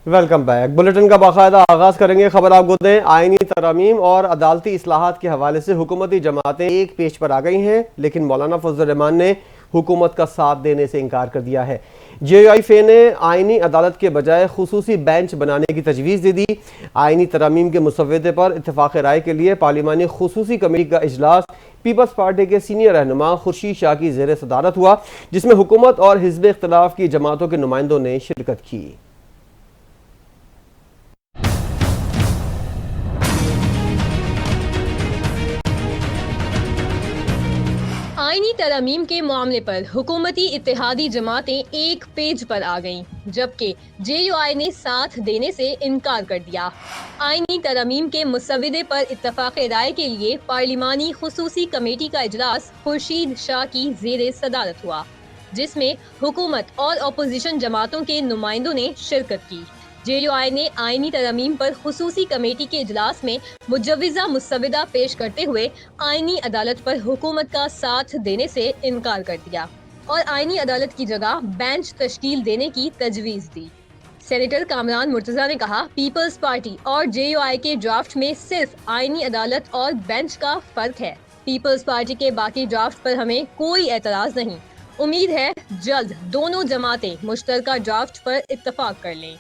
Welcome back. Bulletin کا باقاعدہ آغاز کریں گے۔ خبر آپ کو دیں، آئینی ترامیم اور عدالتی اصلاحات کے حوالے سے حکومتی جماعتیں ایک پیج پر آ گئی ہیں، لیکن مولانا فضل الرحمان نے حکومت کا ساتھ دینے سے انکار کر دیا ہے۔ جے یو آئی فے نے آئینی عدالت کے بجائے خصوصی بینچ بنانے کی تجویز دے دی۔ آئینی ترامیم کے مسودے پر اتفاق رائے کے لیے پارلیمانی خصوصی کمیٹی کا اجلاس پیپلز پارٹی کے سینئر رہنما خورشید شاہ کی زیر صدارت ہوا، جس میں حکومت اور حزب اختلاف کی جماعتوں کے نمائندوں نے شرکت کی۔ آئینی ترامیم کے معاملے پر حکومتی اتحادی جماعتیں ایک پیج پر آ گئیں، جبکہ جے یو آئی نے ساتھ دینے سے انکار کر دیا۔ آئینی ترامیم کے مسودے پر اتفاق رائے کے لیے پارلیمانی خصوصی کمیٹی کا اجلاس خورشید شاہ کی زیر صدارت ہوا، جس میں حکومت اور اپوزیشن جماعتوں کے نمائندوں نے شرکت کی۔ جے یو آئی نے آئینی ترامیم پر خصوصی کمیٹی کے اجلاس میں مجوزہ مسودہ پیش کرتے ہوئے آئینی عدالت پر حکومت کا ساتھ دینے سے انکار کر دیا اور آئینی عدالت کی جگہ بینچ تشکیل دینے کی تجویز دی۔ سینیٹر کامران مرتضیٰ نے کہا، پیپلز پارٹی اور جے یو آئی کے ڈرافٹ میں صرف آئینی عدالت اور بینچ کا فرق ہے۔ پیپلز پارٹی کے باقی ڈرافٹ پر ہمیں کوئی اعتراض نہیں۔ امید ہے جلد دونوں جماعتیں مشترکہ ڈرافٹ پر اتفاق کر لیں۔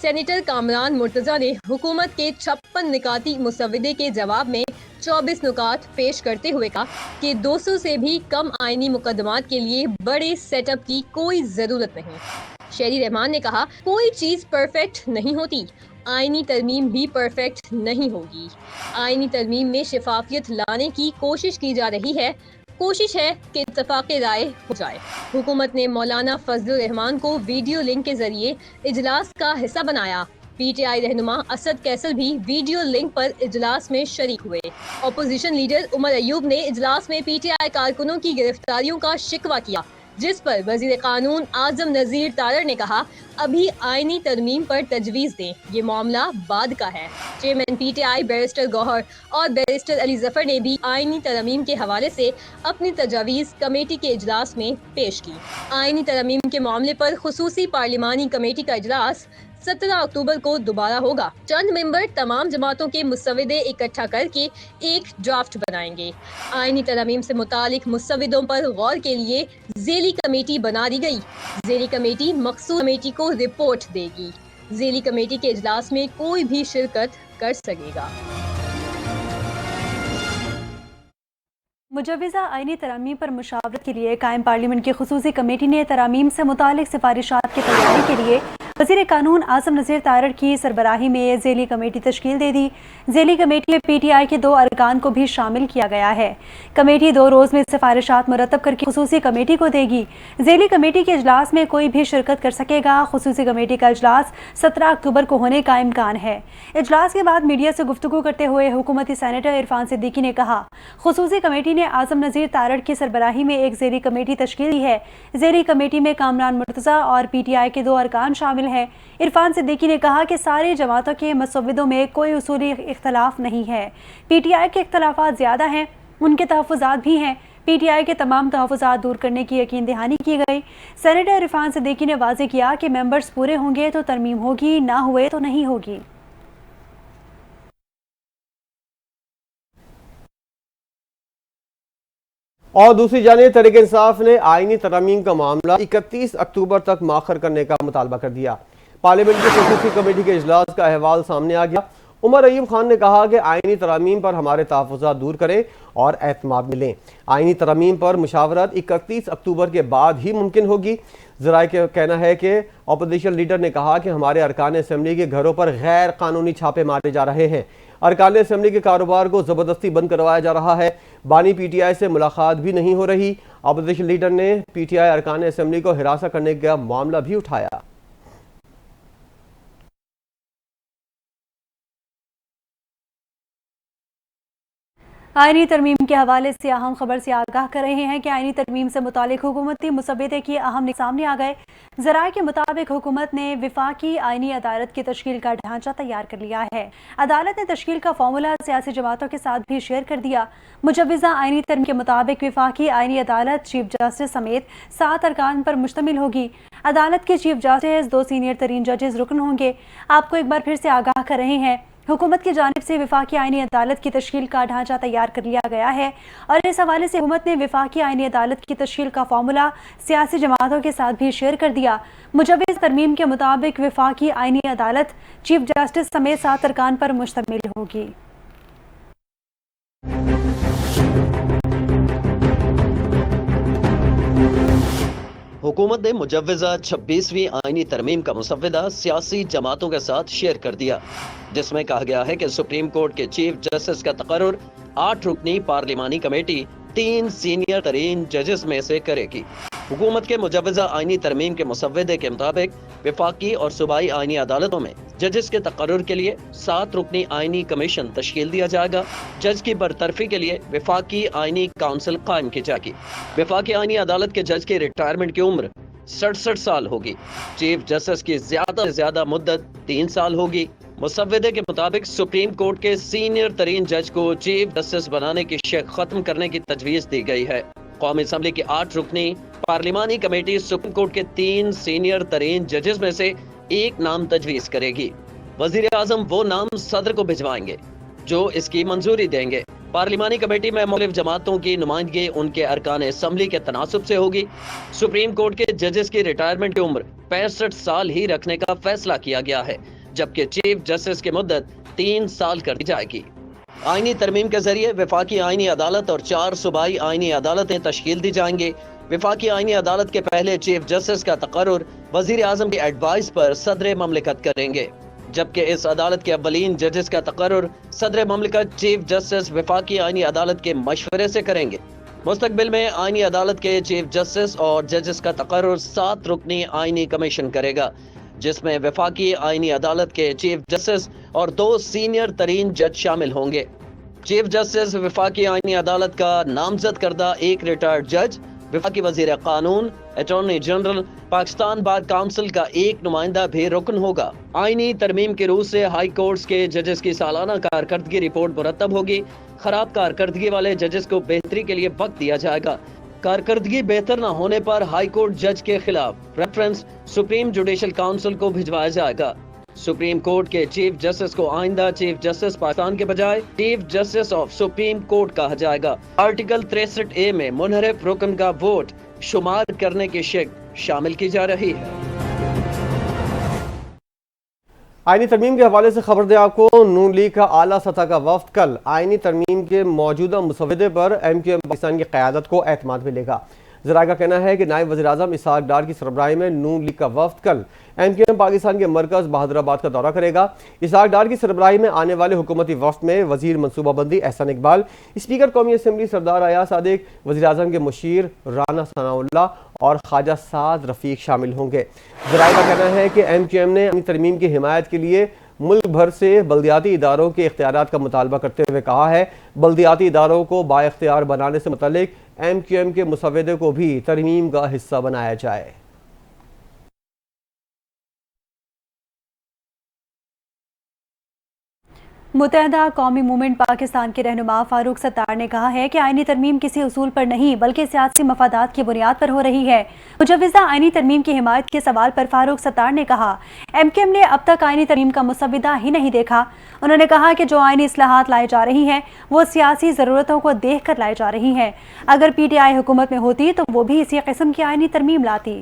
سینیٹر کامران مرتضیٰ نے حکومت کے 56 نکاتی مسودے کے جواب میں 24 نکات پیش کرتے ہوئے کہا کہ 200 سے بھی کم آئینی مقدمات کے لیے بڑے سیٹ اپ کی کوئی ضرورت نہیں۔ شہری رحمان نے کہا، کوئی چیز پرفیکٹ نہیں ہوتی، آئینی ترمیم بھی پرفیکٹ نہیں ہوگی۔ آئینی ترمیم میں شفافیت لانے کی کوشش کی جا رہی ہے، کوشش ہے کہ اتفاق رائے ہو جائے۔ حکومت نے مولانا فضل الرحمان کو ویڈیو لنک کے ذریعے اجلاس کا حصہ بنایا۔ پی ٹی آئی رہنما اسد کیسل بھی ویڈیو لنک پر اجلاس میں شریک ہوئے۔ اپوزیشن لیڈر عمر ایوب نے اجلاس میں پی ٹی آئی کارکنوں کی گرفتاریوں کا شکوہ کیا، جس پر وزیر قانون اعظم نذیر تارڑ نے کہا، ابھی آئینی ترمیم پر تجویز دیں، یہ معاملہ بعد کا ہے۔ Chairman P T I barrister Gohar اور بیرسٹر علی ظفر نے بھی آئینی ترمیم کے حوالے سے اپنی تجاویز کمیٹی کے اجلاس میں پیش کی۔ آئینی ترمیم کے معاملے پر خصوصی پارلیمانی کمیٹی کا اجلاس 17 اکتوبر کو دوبارہ ہوگا۔ چند ممبر تمام جماعتوں کے مسودے اکٹھا کر کے ایک ڈرافٹ بنائیں گے۔ آئینی ترمیم سے متعلق مسودوں پر غور کے لیے ذیلی کمیٹی بنا دی گئی۔ ذیلی کمیٹی مخصوص کمیٹی کو رپورٹ دے گی۔ ذیلی کمیٹی کے اجلاس میں کوئی بھی شرکت کر سکے گا۔ مجوزہ آئینی ترامیم پر مشاورت کے لیے قائم پارلیمنٹ کی خصوصی کمیٹی نے ترامیم سے متعلق سفارشات کی تیاری کے لیے وزیر قانون اعظم نذیر تارڑ کی سربراہی میں ذیلی کمیٹی تشکیل دے دی۔ ذیلی کمیٹی میں پی ٹی آئی کے 2 ارکان کو بھی شامل کیا گیا ہے۔ کمیٹی 2 روز میں سفارشات مرتب کر کے خصوصی کمیٹی کو دے گی۔ ذیلی کمیٹی کے اجلاس میں کوئی بھی شرکت کر سکے گا۔ خصوصی کمیٹی کا اجلاس 17 اکتوبر کو ہونے کا امکان ہے۔ اجلاس کے بعد میڈیا سے گفتگو کرتے ہوئے حکومتی سینیٹر عرفان صدیقی نے کہا، خصوصی کمیٹی نے اعظم نذیر تارڑ کی سربراہی میں ایک ذیلی کمیٹی تشکیل دی ہے۔ ذیلی کمیٹی میں کامران مرتضیٰ اور پی ٹی آئی کے 2 ارکان شامل ہیں۔ عرفان صدیقی نے کہا کہ ساری جماعتوں کے مسودوں میں کوئی اصولی اختلاف نہیں ہے۔ پی ٹی آئی کے اختلافات زیادہ ہیں، ان کے تحفظات بھی ہیں۔ پی ٹی آئی کے تمام تحفظات دور کرنے کی یقین دہانی کی گئی۔ سینیٹر عرفان صدیقی نے واضح کیا کہ ممبرز پورے ہوں گے تو ترمیم ہوگی، نہ ہوئے تو نہیں ہوگی۔ اور دوسری جانب تحریک انصاف نے آئینی ترامیم کا معاملہ 31 اکتوبر تک مؤخر کرنے کا مطالبہ کر دیا۔ پارلیمنٹ کی خصوصی کمیٹی کے اجلاس کا احوال سامنے آ گیا۔ عمر ایوب خان نے کہا کہ آئینی ترامیم پر ہمارے تحفظات دور کریں اور اعتماد ملیں۔ آئینی ترامیم پر مشاورت 31 اکتوبر کے بعد ہی ممکن ہوگی۔ ذرائع کا کہنا ہے کہ اپوزیشن لیڈر نے کہا کہ ہمارے ارکان اسمبلی کے گھروں پر غیر قانونی چھاپے مارے جا رہے ہیں۔ ارکان اسمبلی کے کاروبار کو زبردستی بند کروایا جا رہا ہے۔ بانی پی ٹی آئی سے ملاقات بھی نہیں ہو رہی۔ اپوزیشن لیڈر نے پی ٹی آئی ارکان اسمبلی کو ہراساں کرنے کا معاملہ بھی اٹھایا۔ آئینی ترمیم کے حوالے سے اہم خبر سے آگاہ کر رہے ہیں کہ آئینی ترمیم سے متعلق حکومتی مسودے کی اہم سامنے آ گئے۔ ذرائع کے مطابق حکومت نے وفاقی آئینی عدالت کی تشکیل کا ڈھانچہ تیار کر لیا ہے۔ عدالت نے تشکیل کا فارمولہ سیاسی جماعتوں کے ساتھ بھی شیئر کر دیا۔ مجوزہ آئینی ترمیم کے مطابق وفاقی آئینی عدالت چیف جسٹس سمیت 7 ارکان پر مشتمل ہوگی۔ عدالت کے چیف جسٹس 2 سینئر ترین ججز رکن ہوں گے۔ آپ کو ایک بار پھر سے آگاہ کر رہے ہیں، حکومت کی جانب سے وفاقی آئینی عدالت کی تشکیل کا ڈھانچہ تیار کر لیا گیا ہے اور اس حوالے سے حکومت نے وفاقی آئینی عدالت کی تشکیل کا فارمولہ سیاسی جماعتوں کے ساتھ بھی شیئر کر دیا۔ مجوز ترمیم کے مطابق وفاقی آئینی عدالت چیف جسٹس سمیت 7 ارکان پر مشتمل ہوگی۔ حکومت نے مجوزہ 26ویں آئینی ترمیم کا مسودہ سیاسی جماعتوں کے ساتھ شیئر کر دیا، جس میں کہا گیا ہے کہ سپریم کورٹ کے چیف جسٹس کا تقرر 8 رکنی پارلیمانی کمیٹی 3 سینئر ترین ججز میں سے کرے گی۔ حکومت کے مجوزہ آئینی ترمیم کے مسودے کے مطابق وفاقی اور صوبائی آئینی عدالتوں میں ججز کے تقرر کے لیے 7 رکنی آئینی کمیشن تشکیل دیا جائے گا۔ جج کی برطرفی کے لیے وفاقی آئینی کونسل قائم کی جائے گی۔ وفاقی آئینی عدالت کے جج کی ریٹائرمنٹ کی عمر 67 سال ہوگی۔ چیف جسٹس کی زیادہ سے زیادہ مدت 3 سال ہوگی۔ مسودے کے مطابق سپریم کورٹ کے سینئر ترین جج کو چیف جسٹس بنانے کی شک ختم کرنے کی تجویز دی گئی ہے۔ قومی اسمبلی کی 8 رکنی پارلیمانی کمیٹی سپریم کورٹ کے 3 سینئر ترین ججز میں سے ایک نام تجویز کرے گی۔ وزیر اعظم وہ نام صدر کو بھجوائیں گے جو اس کی منظوری دیں گے۔ پارلیمانی کمیٹی میں مختلف جماعتوں کی نمائندگی ان کے ارکان اسمبلی کے تناسب سے ہوگی۔ سپریم کورٹ کے ججز کی ریٹائرمنٹ کی عمر 65 سال ہی رکھنے کا فیصلہ کیا گیا ہے، جبکہ چیف جسٹس کی مدت 3 سال کر دی جائے گی۔ آئینی ترمیم کے ذریعے وفاقی آئینی عدالت اور 4 صوبائی آئینی عدالتیں تشکیل دی جائیں گی۔ وفاقی آئینی عدالت کے پہلے چیف جسٹس کا تقرر وزیر اعظم کی ایڈوائز پر صدر مملکت کریں گے، جبکہ اس عدالت کے اولین ججز کا تقرر صدر مملکت چیف جسٹس وفاقی آئینی عدالت کے مشورے سے کریں گے۔ مستقبل میں آئینی عدالت کے چیف جسٹس اور ججز کا تقرر 7 رکنی آئینی کمیشن کرے گا، جس میں وفاقی آئینی عدالت کے چیف جسٹس اور 2 سینئر ترین جج شامل ہوں گے۔ چیف جسٹس وفاقی آئینی عدالت کا نامزد کردہ ایک ریٹائرڈ جج، وفاقی وزیر قانون، attorney general, Pakistan bar council کا ایک نمائندہ بھی رکن ہوگا۔ آئینی ترمیم کے روح سے ہائی کورٹس کے ججز کی سالانہ کارکردگی رپورٹ مرتب ہوگی۔ خراب کارکردگی والے ججز کو بہتری کے لیے وقت دیا جائے گا۔ کارکردگی بہتر نہ ہونے پر ہائی کورٹ جج کے خلاف ریفرنس سپریم جوڈیشل کونسل کو بھجوایا جائے گا۔ سپریم کورٹ کے چیف جسٹس کو آئندہ چیف جسٹس پاکستان کے بجائے chief justice of supreme court کہا جائے گا۔ آرٹیکل 63A میں منحرف رکن کا ووٹ شمار کرنے کی شک شامل کی جا رہی ہے۔ آئینی ترمیم کے حوالے سے خبر دیں آپ کو، نون لیگ کا اعلیٰ سطح کا وفد کل آئینی ترمیم کے موجودہ مسودے پر ایم پاکستان کی قیادت کو اعتماد ملے گا۔ ذرائع کا کہنا ہے کہ نائب وزیر اعظم اسحاق ڈار کی سربراہی میں نون لیگ کا وفد کل ایم پاکستان کے مرکز بہادر آباد کا دورہ کرے گا۔ اسحاق ڈار کی سربراہی میں آنے والے حکومتی وفد میں وزیر منصوبہ بندی احسان اقبال، اسپیکر قومی اسمبلی سردار ایاز صادق، وزیر اعظم کے مشیر رانا ثناء اللہ اور خواجہ سعد رفیق شامل ہوں گے۔ ذرائع کا کہنا ہے کہ ایم نے آئینی ترمیم کی حمایت کے لیے ملک بھر سے بلدیاتی اداروں کے اختیارات کا مطالبہ کرتے ہوئے کہا ہے بلدیاتی اداروں کو با اختیار بنانے سے متعلق ایم کے مسودے کو بھی ترمیم کا حصہ بنایا جائے۔ متحدہ قومی موومنٹ پاکستان کے رہنما فاروق ستار نے کہا ہے کہ آئینی ترمیم کسی اصول پر نہیں بلکہ سیاسی مفادات کی بنیاد پر ہو رہی ہے۔ مجوزہ آئینی ترمیم کی حمایت کے سوال پر فاروق ستار نے کہا ایم نے اب تک آئینی ترمیم کا مسودہ ہی نہیں دیکھا۔ انہوں نے کہا کہ جو آئینی اصلاحات لائی جا رہی ہیں وہ سیاسی ضرورتوں کو دیکھ کر لائی جا رہی ہیں۔ اگر پی ٹی آئی حکومت میں ہوتی تو وہ بھی اسی قسم کی آئینی ترمیم لاتی۔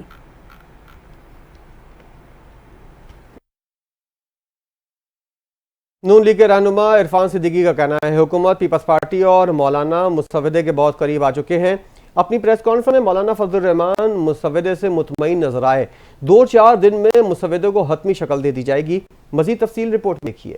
نون لیگ کے رہنما عرفان صدیقی کا کہنا ہے حکومت پیپلز پارٹی اور مولانا مسودے کے بہت قریب آ چکے ہیں۔ اپنی پریس کانفرنس میں مولانا فضل الرحمان مسودے سے مطمئن نظر آئے۔ 2-4 دن میں مسودے کو حتمی شکل دے دی جائے گی۔ مزید تفصیل رپورٹ دیکھیے۔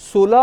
16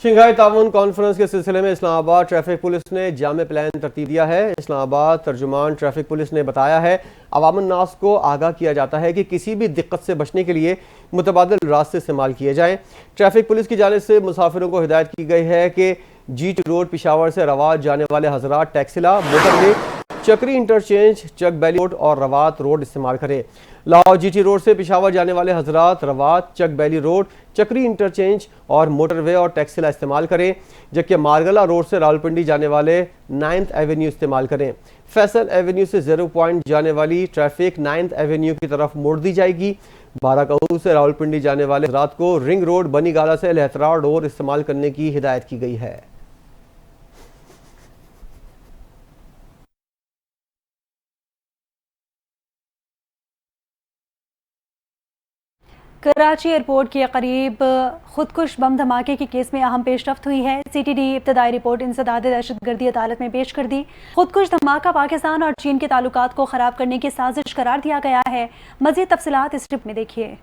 شنگھائی تعاون کانفرنس کے سلسلے میں اسلام آباد ٹریفک پولیس نے جامع پلان ترتیب دیا ہے۔ اسلام آباد ترجمان ٹریفک پولیس نے بتایا ہے عوام الناس کو آگاہ کیا جاتا ہے کہ کسی بھی دقت سے بچنے کے لیے متبادل راستے استعمال کیے جائیں۔ ٹریفک پولیس کی جانب سے مسافروں کو ہدایت کی گئی ہے کہ جی ٹی روڈ پشاور سے روات جانے والے حضرات ٹیکسلا، موٹر وے، چکری انٹرچینج، چک بیلی روڈ اور روات روڈ استعمال کریں۔ لاہور جی ٹی روڈ سے پشاور جانے والے حضرات روات، چک بیلی روڈ، چکری انٹرچینج اور موٹر وے اور ٹیکسلا استعمال کریں، جبکہ مارگلہ روڈ سے راولپنڈی جانے والے 9th ایونیو استعمال کریں۔ فیصل ایونیو سے 0 پوائنٹ جانے والی ٹریفک 9th ایونیو کی طرف موڑ دی جائے گی۔ بارہ سے راولپنڈی جانے والے حضرات کو رنگ روڈ بنی گالہ سے لہترا ڈور استعمال کرنے کی ہدایت کی گئی ہے۔ کراچی ایئرپورٹ کے قریب خودکش بم دھماکے کے کیس میں اہم پیش رفت ہوئی ہے۔ سی ٹی ڈی ابتدائی رپورٹ انسداد دہشت گردی عدالت میں پیش کر دی۔ خودکش دھماکہ پاکستان اور چین کے تعلقات کو خراب کرنے کی سازش قرار دیا گیا ہے۔ مزید تفصیلات اس رپورٹ میں دیکھیے۔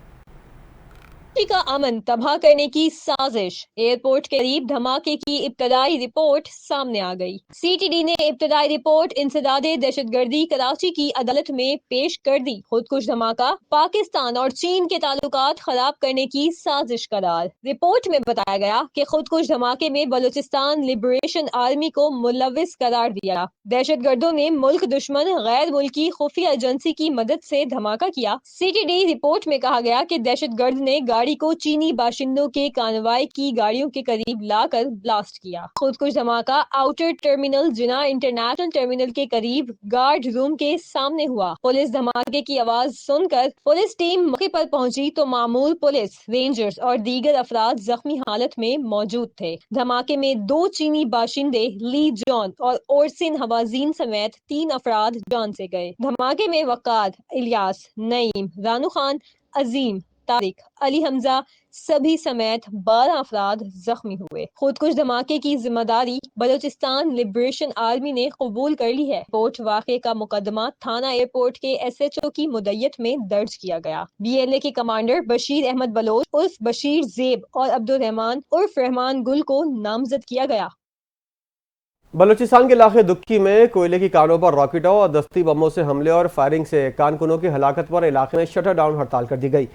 کا امن تباہ کرنے کی سازش، ایئرپورٹ کے قریب دھماکے کی ابتدائی رپورٹ سامنے آ گئی۔ سی ٹی ڈی نے ابتدائی رپورٹ انسداد دہشت گردی کراچی کی عدالت میں پیش کر دی۔ خودکش دھماکہ پاکستان اور چین کے تعلقات خراب کرنے کی سازش قرار۔ رپورٹ میں بتایا گیا کہ خودکش دھماکے میں بلوچستان لبریشن آرمی کو ملوث قرار دیا۔ دہشت گردوں نے ملک دشمن غیر ملکی خفیہ ایجنسی کی مدد سے دھماکہ کیا۔ سی ٹی ڈی رپورٹ میں کہا گیا کہ دہشت گرد نے گاڑی کو چینی باشندوں کے کانوائی کی گاڑیوں کے قریب لا کر بلاسٹ کیا۔ خودکش دھماکہ آؤٹر ٹرمینل جناح انٹرنیشنل ٹرمینل کے قریب گارڈ روم کے سامنے ہوا۔ پولیس دھماکے کی آواز سن کر پولیس ٹیم موقع پر پہنچی تو معمول پولیس، رینجرز اور دیگر افراد زخمی حالت میں موجود تھے۔ دھماکے میں 2 چینی باشندے لی جان اور اورسن حوازین سمیت 3 افراد جان سے گئے۔ دھماکے میں وقار، الیاس، نعیم، رانو خان، عظیم، طارق، علی حمزہ سبھی سمیت 12 افراد زخمی ہوئے۔ خودکش دھماکے کی ذمہ داری بلوچستان لبریشن آرمی نے قبول کر لی ہے۔ رپورٹ واقعے کا مقدمہ تھانہ ایئرپورٹ کے SHO کی مدیت میں درج کیا گیا۔ BLA کے کمانڈر بشیر احمد بلوچ عرف بشیر زیب اور عبدالرحمان عرف رحمان گل کو نامزد کیا گیا۔ بلوچستان کے علاقے دکی میں کوئلے کی کانوں پر راکٹوں اور دستی بموں سے حملے اور فائرنگ سے کارکنوں کی ہلاکت پر علاقے میں شٹر ڈاؤن ہڑتال کر دی گئی۔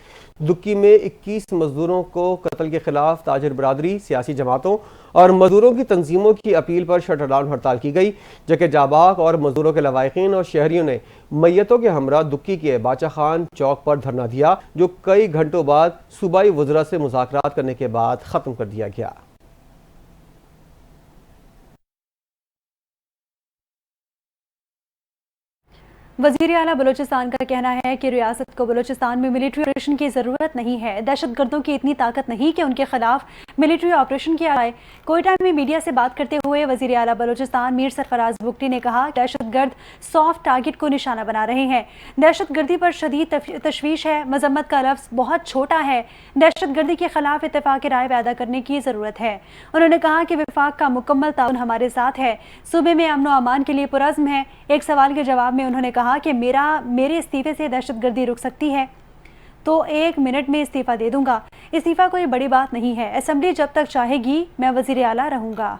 دکی میں 21 مزدوروں کو قتل کے خلاف تاجر برادری، سیاسی جماعتوں اور مزدوروں کی تنظیموں کی اپیل پر شٹر ڈاؤن ہڑتال کی گئی، جبکہ جاباک اور مزدوروں کے لواحقین اور شہریوں نے میتوں کے ہمراہ دکی کے باچا خان چوک پر دھرنا دیا، جو کئی گھنٹوں بعد صوبائی وزراء سے مذاکرات کرنے کے بعد ختم کر دیا گیا۔ وزیر اعلیٰ بلوچستان کا کہنا ہے کہ ریاست کو بلوچستان میں ملٹری آپریشن کی ضرورت نہیں ہے۔ دہشت گردوں کی اتنی طاقت نہیں کہ ان کے خلاف ملٹری آپریشن کیا جائے۔ کوئٹہ میں میڈیا سے بات کرتے ہوئے وزیر اعلیٰ بلوچستان میر سرفراز بگٹی نے کہا کہ دہشت گرد سافٹ ٹارگٹ کو نشانہ بنا رہے ہیں۔ دہشت گردی پر شدید تشویش ہے۔ مذمت کا لفظ بہت چھوٹا ہے۔ دہشت گردی کے خلاف اتفاق رائے پیدا کرنے کی ضرورت ہے۔ انہوں نے کہا کہ وفاق کا مکمل تعاون ہمارے ساتھ ہے، صوبے میں امن و امان کے لیے پرعزم ہے۔ ایک سوال کے جواب میں انہوں نے کہا کہ میرے استعفے سے دہشت گردی رک سکتی ہے تو 1 منٹ میں استعفیٰ دے دوں گا۔ استعفیٰ کوئی بڑی بات نہیں ہے۔ اسمبلی جب تک چاہے گی میں وزیر اعلیٰ رہوں گا۔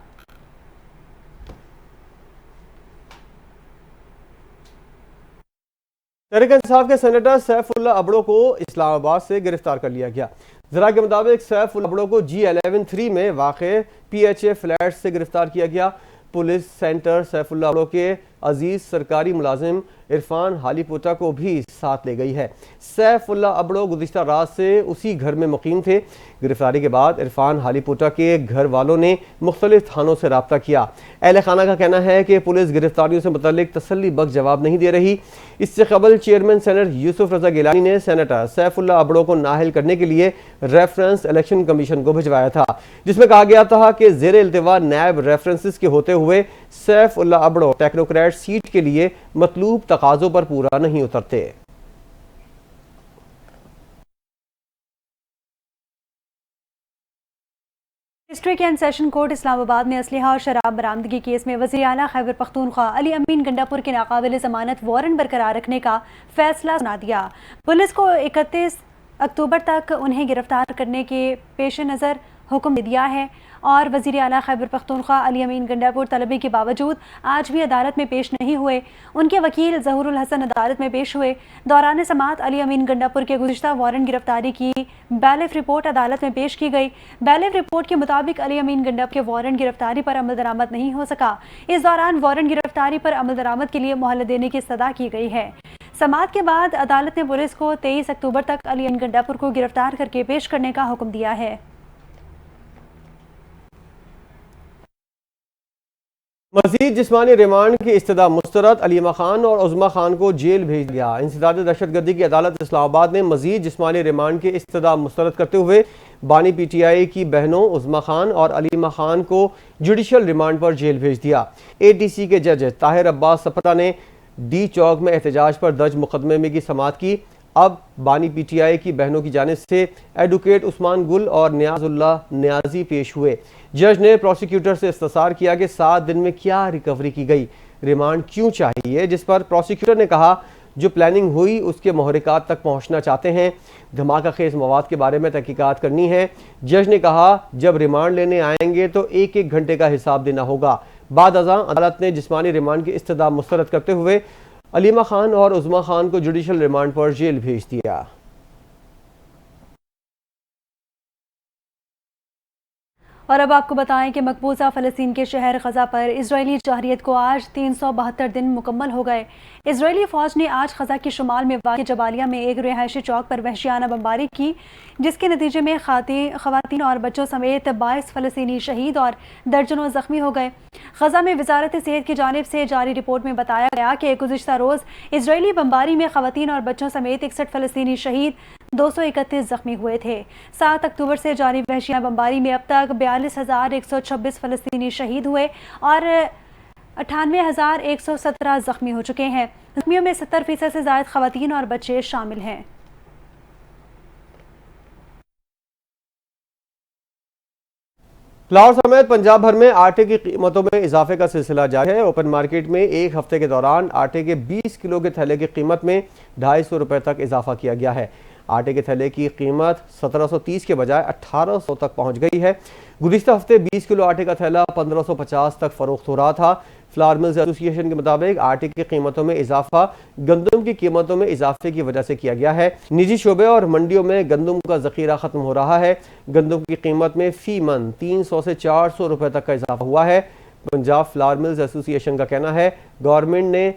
تحریک انصاف کے سینیٹر سیف اللہ ابڑو کو اسلام آباد سے گرفتار کر لیا گیا۔ ذرائع کے مطابق سیف اللہ ابڑو کو G11-3 میں واقع PHA فلیٹ سے گرفتار کیا گیا۔ پولیس سینٹر سیف اللہ ابڑو کے عزیز سرکاری ملازم عرفان حالی پوٹا کو بھی ساتھ لے گئی ہے۔ سیف اللہ ابڑو گزشتہ رات سے اسی گھر میں مقیم تھے۔ گرفتاری کے بعد عرفان حالی پوٹا کے گھر والوں نے مختلف تھانوں سے رابطہ کیا۔ اہل خانہ کا کہنا ہے کہ پولیس گرفتاریوں سے متعلق تسلی بخش جواب نہیں دے رہی۔ اس سے قبل چیئرمین سینٹ یوسف رضا گیلانی نے سینیٹر سیف اللہ ابڑو کو نااہل کرنے کے لیے ریفرنس الیکشن کمیشن کو بھجوایا تھا، جس میں کہا گیا تھا کہ زیر التوا نیب ریفرنسز کے ہوتے ہوئے سیف اللہ ابڑو ٹیکنوکریٹ سیٹ کے لیے مطلوب تقاضوں پر پورا نہیں اترتے۔ ڈسٹرکٹ اینڈ سیشن کورٹ اسلام آباد نے اسلحہ اور شراب برآمدگی کیس میں وزیر اعلیٰ خیبر پختونخوا علی امین گنڈا پور کے ناقابل ضمانت وارنٹ برقرار رکھنے کا فیصلہ سنا دیا۔ پولیس کو 31 اکتوبر تک انہیں گرفتار کرنے کے پیش نظر حکم دے دیا ہے۔ اور وزیر اعلیٰ خیبر پختونخوا علی امین گنڈاپور طلبی کے باوجود آج بھی عدالت میں پیش نہیں ہوئے۔ ان کے وکیل ظہور الحسن عدالت میں پیش ہوئے۔ دوران سماعت علی امین گنڈاپور کے گزشتہ وارنٹ گرفتاری کی بیلف رپورٹ عدالت میں پیش کی گئی۔ بیلف رپورٹ کے مطابق علی امین گنڈاپور کے وارنٹ گرفتاری پر عمل درآمد نہیں ہو سکا۔ اس دوران وارنٹ گرفتاری پر عمل درآمد کے لیے مہلت دینے کی استدعا کی گئی ہے۔ سماعت کے بعد عدالت نے پولیس کو 23 اکتوبر تک علی امین گنڈاپور کو گرفتار کر کے پیش کرنے کا حکم دیا ہے۔ مزید جسمانی ریمانڈ کی استدعا مسترد، علیمہ خان اور عظمیٰ خان کو جیل بھیج دیا۔ انسداد دہشت گردی کی عدالت اسلام آباد نے مزید جسمانی ریمانڈ کی استدعا مسترد کرتے ہوئے بانی پی ٹی آئی کی بہنوں عظمیٰ خان اور علیمہ خان کو جوڈیشل ریمانڈ پر جیل بھیج دیا۔ اے ٹی سی کے جج طاہر عباس سپرا نے ڈی چوک میں احتجاج پر درج مقدمے میں کی سماعت کی۔ اب بانی پی ٹی آئی کی بہنوں کی جانب سے ایڈوکیٹ عثمان گل اور نیاز اللہ نیازی پیش ہوئے۔ جج نے پروسیکیوٹر سے استفسار کیا کہ 7 دن میں کیا ریکوری کی گئی، ریمانڈ کیوں چاہیے، جس پر پروسیکیوٹر نے کہا جو پلاننگ ہوئی اس کے محرکات تک پہنچنا چاہتے ہیں، دھماکہ خیز مواد کے بارے میں تحقیقات کرنی ہے۔ جج نے کہا جب ریمانڈ لینے آئیں گے تو 1-1 گھنٹے کا حساب دینا ہوگا۔ بعد ازاں عدالت نے جسمانی ریمانڈ کی استدعا مسترد کرتے ہوئے علیمہ خان اور عظمیٰ خان کو جوڈیشل ریمانڈ پر جیل بھیج دیا۔ اور اب آپ کو بتائیں کہ مقبوضہ فلسطین کے شہر غزہ پر اسرائیلی جارحیت کو آج 372 دن مکمل ہو گئے۔ اسرائیلی فوج نے آج غزہ کے شمال میں واقع جبالیہ میں ایک رہائشی چوک پر وحشیانہ بمباری کی، جس کے نتیجے میں خواتین اور بچوں سمیت 22 فلسطینی شہید اور درجنوں زخمی ہو گئے۔ غزہ میں وزارت صحت کی جانب سے جاری رپورٹ میں بتایا گیا کہ گزشتہ روز اسرائیلی بمباری میں خواتین اور بچوں سمیت 61 فلسطینی شہید 231 زخمی ہوئے تھے۔ 7 اکتوبر سے جاری وحشیانہ بمباری میں اب تک 42,126 فلسطینی شہید ہوئے اور 98,117 زخمی ہو چکے ہیں۔ زخمیوں میں 70% سے زائد خواتین اور بچے شامل ہیں۔ لاہور سمیت پنجاب بھر میں آٹے کی قیمتوں میں اضافے کا سلسلہ جاری ہے۔ اوپن مارکیٹ میں ایک ہفتے کے دوران آٹے کے 20 کلو کے تھیلے کی قیمت میں 250 روپے تک اضافہ کیا گیا ہے۔ آٹے کے تھیلے کی قیمت 1730 کے بجائے 1800 تک پہنچ گئی ہے۔ گزشتہ ہفتے 20 کلو آٹے کا تھیلا 1550 تک فروخت ہو رہا تھا۔ فلاور ملز ایسوسی ایشن کے مطابق آٹے کی قیمتوں میں اضافہ گندم کی قیمتوں میں اضافے کی وجہ سے کیا گیا ہے۔ نجی شعبے اور منڈیوں میں گندم کا ذخیرہ ختم ہو رہا ہے۔ گندم کی قیمت میں فی من 300 سے 400 روپے تک کا اضافہ ہوا ہے۔ پنجاب فلاور ملز ایسوسی ایشن کا کہنا ہے گورنمنٹ نے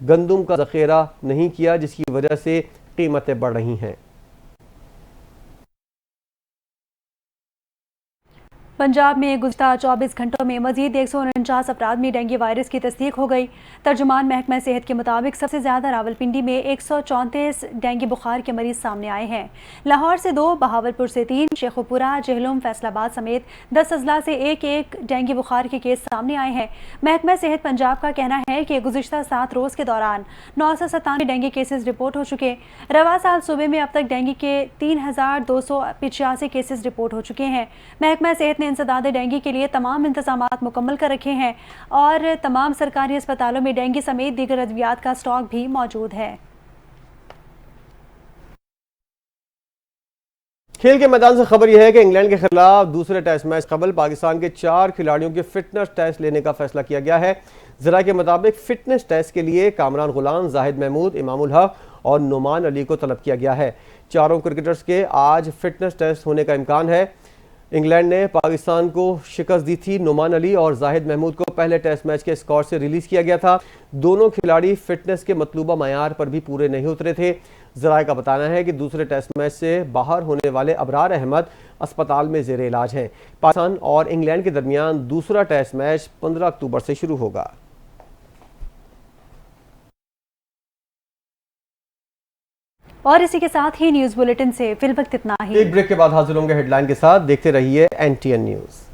گندم کا ذخیرہ نہیں کیا، جس کی وجہ سے قیمتیں بڑھ رہی ہیں۔ پنجاب میں گزشتہ 24 گھنٹوں میں مزید 149 افراد میں ڈینگی وائرس کی تصدیق ہو گئی۔ ترجمان محکمہ صحت کے مطابق سب سے زیادہ راولپنڈی میں 134 ڈینگی بخار کے مریض سامنے آئے ہیں۔ لاہور سے 2، بہاولپور سے 3، شیخوپورہ، جہلم، فیصل آباد سمیت 10 اضلاع سے ایک ڈینگی بخار کے کیس سامنے آئے ہیں۔ محکمہ صحت پنجاب کا کہنا ہے کہ گزشتہ 7 روز کے دوران 997 ڈینگی کیسز رپورٹ ہو چکے۔ رواں سال صوبے میں اب تک ڈینگی کے 3285 کیسز رپورٹ ہو چکے ہیں۔ محکمہ صحت نے انسداد ڈینگی کے لیے تمام انتظامات مکمل کر رکھے ہیں اور تمام سرکاری اسپتالوں میں ڈینگی سمیت دیگر ادویات کا اسٹاک بھی موجود ہے۔ کھیل کے میدان سے خبر یہ ہے کہ انگلینڈ کے خلاف دوسرے ٹیسٹ میچ قبل پاکستان کے 4 کھلاڑیوں کے فٹنس ٹیسٹ لینے کا فیصلہ کیا گیا ہے۔ ذرائع کے مطابق فٹنس ٹیسٹ کے لیے کامران غلام، زاہد محمود، امام الحق اور نعمان علی کو طلب کیا گیا ہے۔ چاروں کرکٹرز کے آج فٹنس ٹیسٹ ہونے کا امکان ہے۔ انگلینڈ نے پاکستان کو شکست دی تھی۔ نعمان علی اور زاہد محمود کو پہلے ٹیسٹ میچ کے اسکواڈ سے ریلیز کیا گیا تھا۔ دونوں کھلاڑی فٹنس کے مطلوبہ معیار پر بھی پورے نہیں اترے تھے۔ ذرائع کا بتانا ہے کہ دوسرے ٹیسٹ میچ سے باہر ہونے والے ابرار احمد اسپتال میں زیر علاج ہیں۔ پاکستان اور انگلینڈ کے درمیان دوسرا ٹیسٹ میچ 15 اکتوبر سے شروع ہوگا۔ اور اسی کے ساتھ ہی نیوز بلیٹن سے فی الوقت اتنا ہی۔ ایک بریک کے بعد حاضر ہوں گے ہیڈ لائن کے ساتھ۔ دیکھتے رہیے NTN نیوز۔